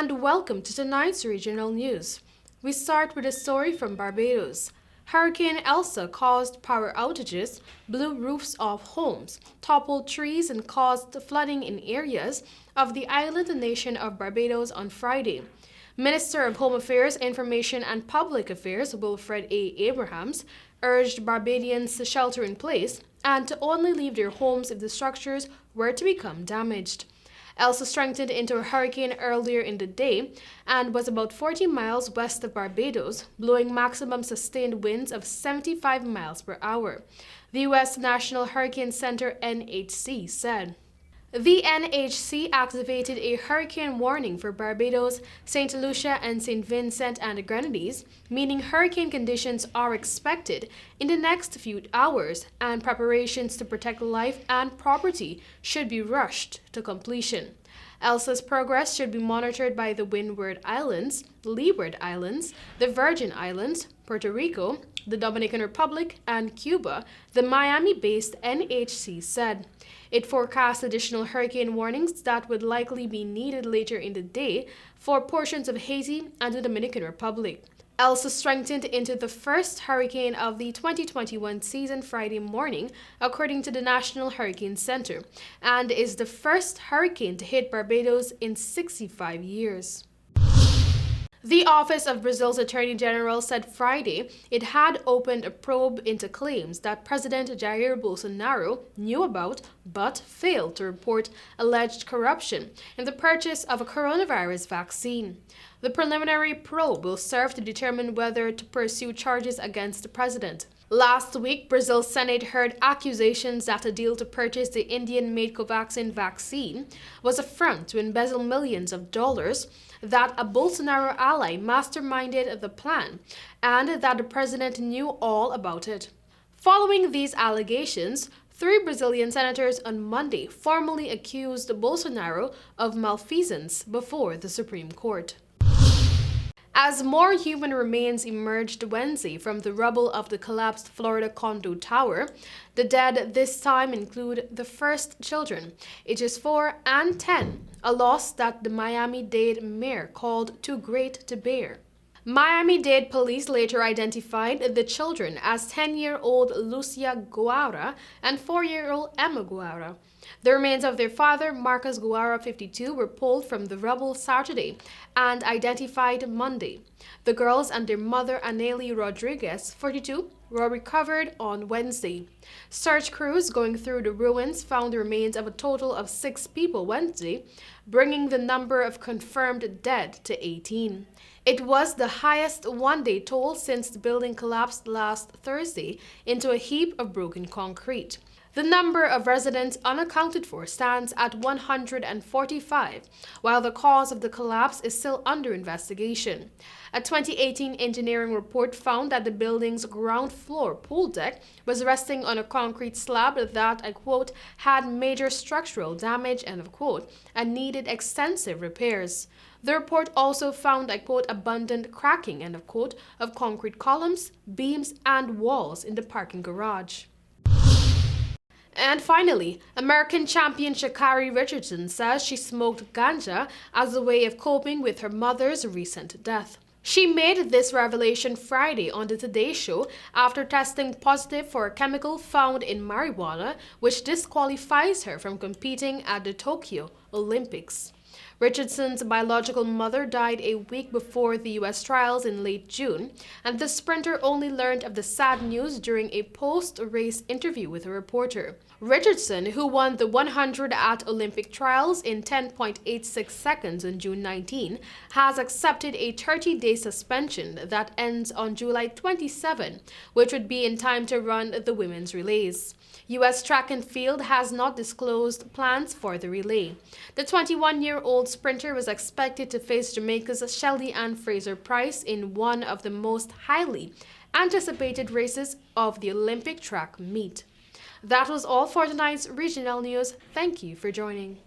and welcome to tonight's regional news. We start with a story from Barbados. Hurricane Elsa caused power outages, blew roofs off homes, toppled trees, and caused flooding in areas of the island nation of Barbados on Friday. Minister of Home Affairs, Information and Public Affairs Wilfred A. Abrahams urged Barbadians to shelter in place and to only leave their homes if the structures were to become damaged. Elsa strengthened into a hurricane earlier in the day and was about 40 miles west of Barbados, blowing maximum sustained winds of 75 miles per hour, the U.S. National Hurricane Center (NHC) said. The NHC activated a hurricane warning for Barbados, St. Lucia, and St. Vincent and the Grenadines, meaning hurricane conditions are expected in the next few hours, and preparations to protect life and property should be rushed to completion. Elsa's progress should be monitored by the Windward Islands, Leeward Islands, the Virgin Islands, Puerto Rico, the Dominican Republic, and Cuba, the Miami-based NHC said. It forecast additional hurricane warnings that would likely be needed later in the day for portions of Haiti and the Dominican Republic. Elsa strengthened into the first hurricane of the 2021 season Friday morning, according to the National Hurricane Center, and is the first hurricane to hit Barbados in 65 years. The Office of Brazil's Attorney General said Friday it had opened a probe into claims that President Jair Bolsonaro knew about but failed to report alleged corruption in the purchase of a coronavirus vaccine. The preliminary probe will serve to determine whether to pursue charges against the president. Last week, Brazil's Senate heard accusations that a deal to purchase the Indian-made Covaxin vaccine was a front to embezzle millions of dollars, that a Bolsonaro ally masterminded the plan, and that the president knew all about it. Following these allegations, 3 Brazilian senators on Monday formally accused Bolsonaro of malfeasance before the Supreme Court. As more human remains emerged Wednesday from the rubble of the collapsed Florida condo tower, the dead this time include the first children, ages 4 and 10, a loss that the Miami-Dade mayor called too great to bear. Miami-Dade police later identified the children as 10-year-old Lucia Guara and 4-year-old Emma Guara. The remains of their father, Marcus Guara, 52, were pulled from the rubble Saturday and identified Monday. The girls and their mother, Anely Rodriguez, 42, were recovered on Wednesday. Search crews going through the ruins found the remains of a total of 6 people Wednesday, bringing the number of confirmed dead to 18. It was the highest one-day toll since the building collapsed last Thursday into a heap of broken concrete. The number of residents unaccounted for stands at 145, while the cause of the collapse is still under investigation. A 2018 engineering report found that the building's ground floor pool deck was resting on a concrete slab that, I quote, had major structural damage, end of quote, and needed extensive repairs. The report also found, I quote, abundant cracking, end of quote, of concrete columns, beams, and walls in the parking garage. And finally, American champion Sha'Carri Richardson says she smoked ganja as a way of coping with her mother's recent death. She made this revelation Friday on the Today Show after testing positive for a chemical found in marijuana, which disqualifies her from competing at the Tokyo Olympics. Richardson's biological mother died a week before the U.S. trials in late June, and the sprinter only learned of the sad news during a post-race interview with a reporter. Richardson, who won the 100 at Olympic trials in 10.86 seconds on June 19, has accepted a 30-day suspension that ends on July 27, which would be in time to run the women's relays. U.S. Track and Field has not disclosed plans for the relay. The 21-year-old sprinter was expected to face Jamaica's Shelly Ann Fraser-Price in one of the most highly anticipated races of the Olympic track meet. That was all for tonight's regional news. Thank you for joining.